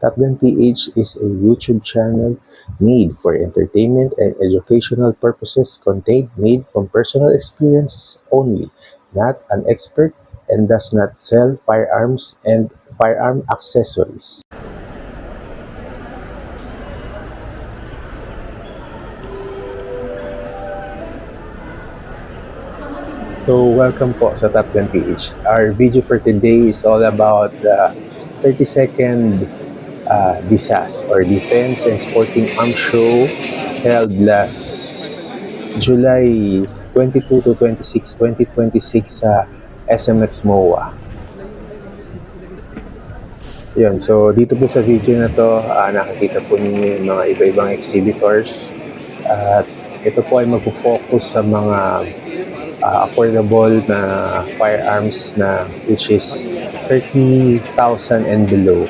Top Gun PH is a YouTube channel made for entertainment and educational purposes, content made from personal experience only, not an expert, and does not sell firearms and firearm accessories. So welcome po sa Top Gun PH. Our video for today is all about the 30-second DISAS or Defense and Sporting Arms Show held last July 22 to 26, 2026 sa SMX MOA. Yun, so dito po sa video na to, nakikita po ninyo yung mga iba-ibang exhibitors. At ito po ay magpo-focus sa mga affordable na firearms na which is 30,000 and below.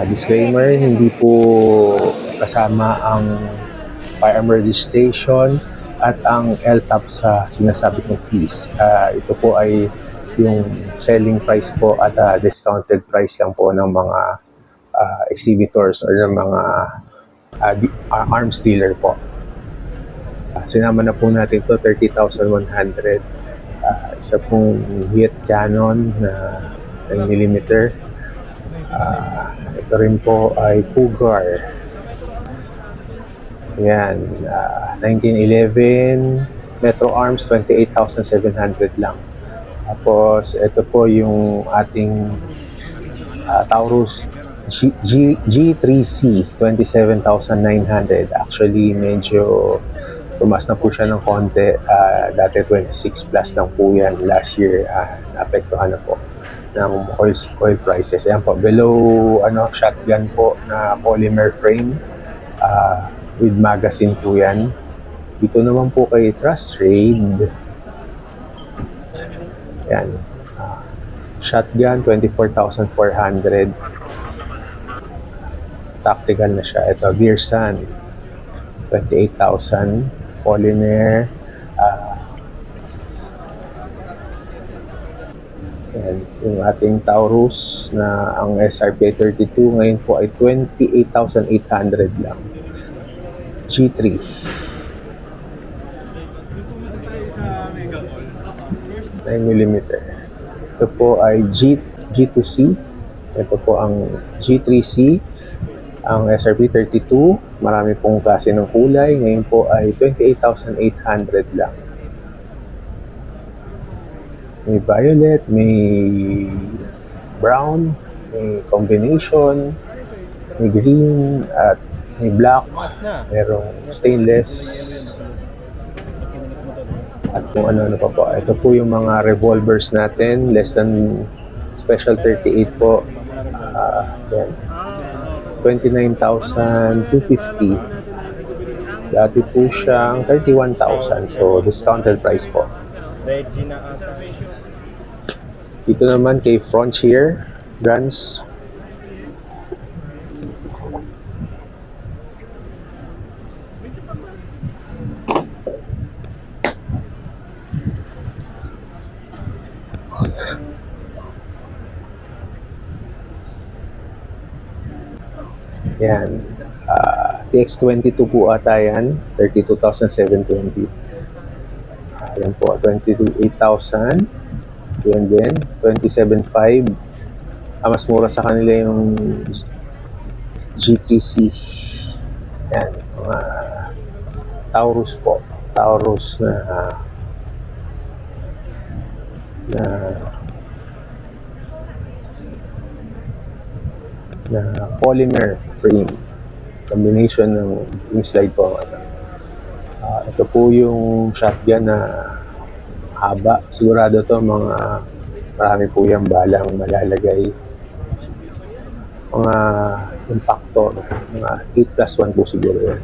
Disclaimer, hindi po kasama ang firearm registration at ang LTAP sa sinasabi kong fees. Ito po ay yung selling price po at discounted price lang po ng mga exhibitors or ng mga arms dealer po. Sinama na po natin ito, 30,100. Isa pong hit cannon na 9mm. Ito rin po ay Cougar. Yan, 1911 Metro Arms, 28,700 lang. Tapos ito po yung ating Taurus G3C, 27,900. Actually medyo tumas na po siya ng konti. Dati 26 plus lang po yan. Last year naapektuhan na po ng oil prices. Ayan po, below shotgun po na polymer frame with magazine po yan. Dito naman po kay Trust Trade. Yan. Shotgun, 24,400. Tactical na siya. Ito, Gearsan, 28,000. Polymer. Yan. Yung ating Taurus na ang SRP 32 ngayon po ay 28,800 lang. G3. 9mm. Ito po ay G2C. Ito po ang G3C. Ang SRP 32. Marami pong klase ng kulay. Ngayon po ay 28,800 lang. May violet, may brown, may combination, may green, at may black, merong stainless, at kung ano-ano pa po. Ito po yung mga revolvers natin, less than special 38 po. Yan. 29,250. Dati po siyang 31,000. So, discounted price po. Dito naman kay Frontier Brands. Yan. TX22 po ata yan. 32,720. Yan po. 28,000. Yan din. 27,500. Mas mura sa kanila yung G3C. Yan. Mga Taurus po. Taurus na polymer frame. Combination ng yung slide po. Ito po yung shotgun na haba. Sigurado to mga marami po yung balang malalagay. Mga impacto. Mga 8+1 po siguro yan.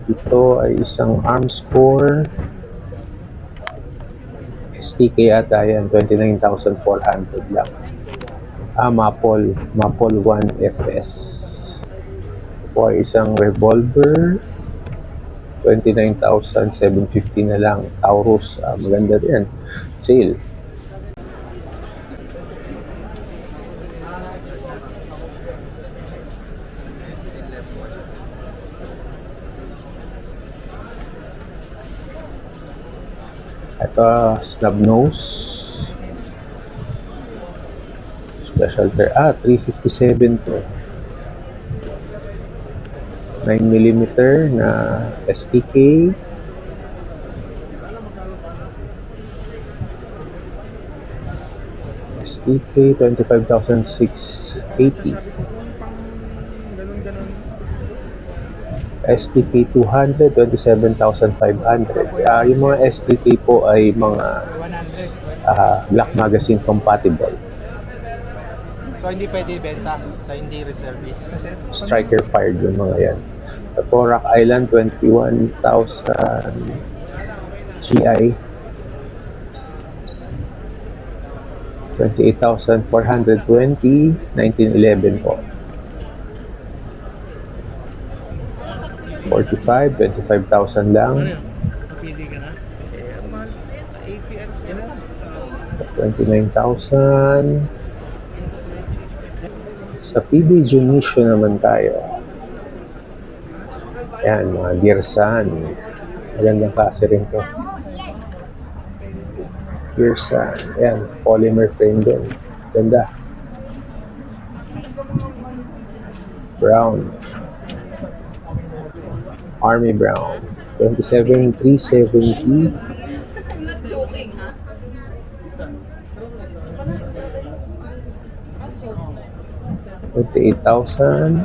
Ito ay isang Armscore STK ata yan. 29,400 lang. Maple 1 FS. Ito ay isang revolver, 29,750 na lang. Taurus, maganda rin. Sale. Ito, snub nose. Special 357 to. 9mm na STK. STK 25,680. STK 200, 27,500. Yung mga STK po ay mga Black Magazine compatible. So hindi pwede ibenta sa hindi reservice. Striker fired yung mga yan. Ito, Rock Island 21,000 GI. 28,420, 1911 po. 45, 25,000 lang. Pili ka na? Eh, ano mahal? 80x yan. 29,000. Sa PB Junicio naman tayo. Ayan, mga Gearsan. Magandang klase rin to. Gearsan. Ayan, polymer frame din. Ganda. Brown. Army Brown. 27,370. I'm not joking, ha? 28,000.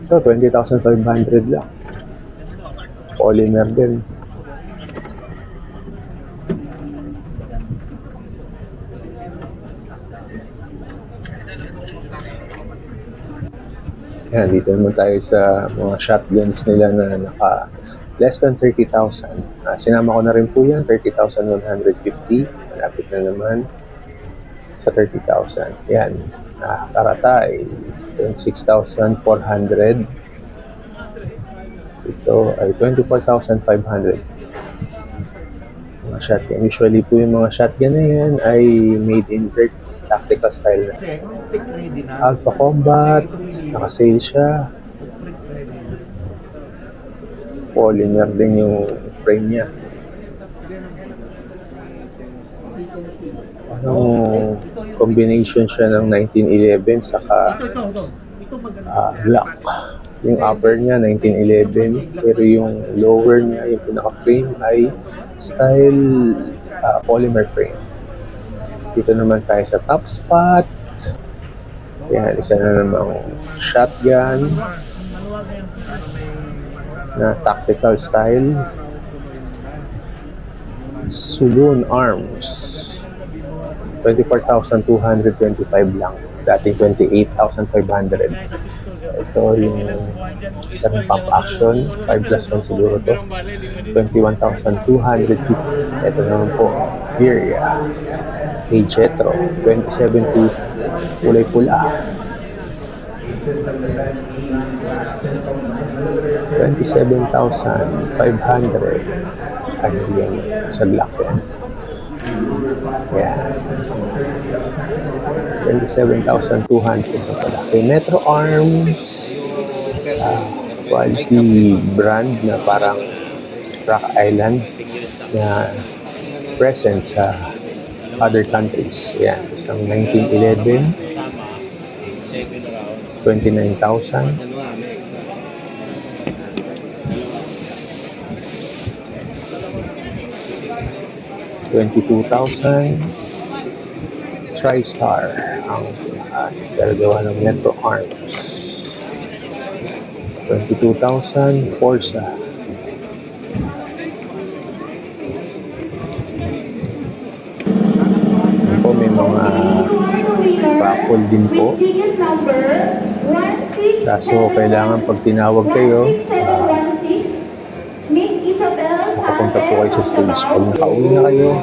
Ito, 20,500 lang. Polymer din. Yan, dito naman tayo sa mga shotguns nila na naka less than 30,000. Sinama ko na rin po yan, 30,150. Malapit na naman sa 30,000. Yan, Karatay, 26,400. Ito ay 24,500. Mga shotgun. Usually po yung mga shotgun na yan ay made in Turkey. Tactical style na. Alpha Combat, naka-sale siya. Polymer din yung frame niya. Anong combination siya ng 1911 saka black. Yung upper niya 1911 pero yung lower niya, yung pinaka-frame ay style polymer frame. Dito naman tayo sa top spot. Yan, isa na namang shotgun na tactical style. Sulun Arms. 24,225 lang. Dating 28,500. Ito yung isang pump action. 5 plus 1 siguro to. 21,250. Ito naman po. Here, kay Jetro. 27,200. Kulay pula. 27,500. Ano yan? Sa Glock yan. Yeah. 27,200 na pala. Kay Metro Arms, quality brand na parang Rock Island na present sa other countries. Yan. Isang 1911, 29,000. 22,000. TriStar ang gagawa ng Metro Arms. 22,000. Forza. Yan po, may mga raffle din po. Kaso kailangan pag tinawag kayo, papunta po kayo sa stage. Pag nakauwi na kayo,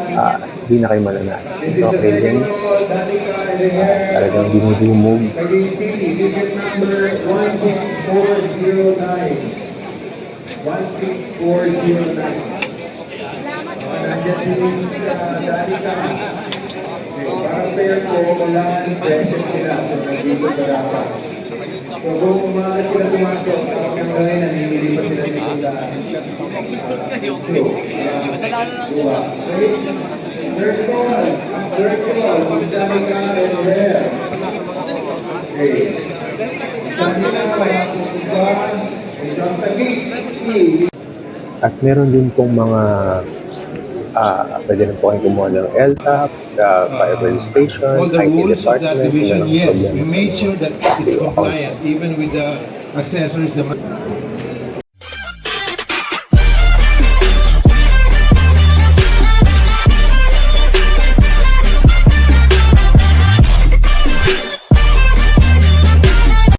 hindi na kayo mananalo. Ito kay Lens, talagang dinudumog. Ticket number 16409. Nandiyan din sa Danica. Para fair po, wala present sila. So, nandito sa dapat. So kung umakas sila pumasok, kapag ang gawin, nanginili pa sila dito daan. Third ball. Magdamay ka and there. Okay. Stamina, kaya pupunta. From the beach. At meron din pong mga pwede rin po kayong kumuha ng LTAP, Fire Police Station, All the IT rules of that Department. division, yun ang yes, problema. we made sure that it's compliant, even with the accessories.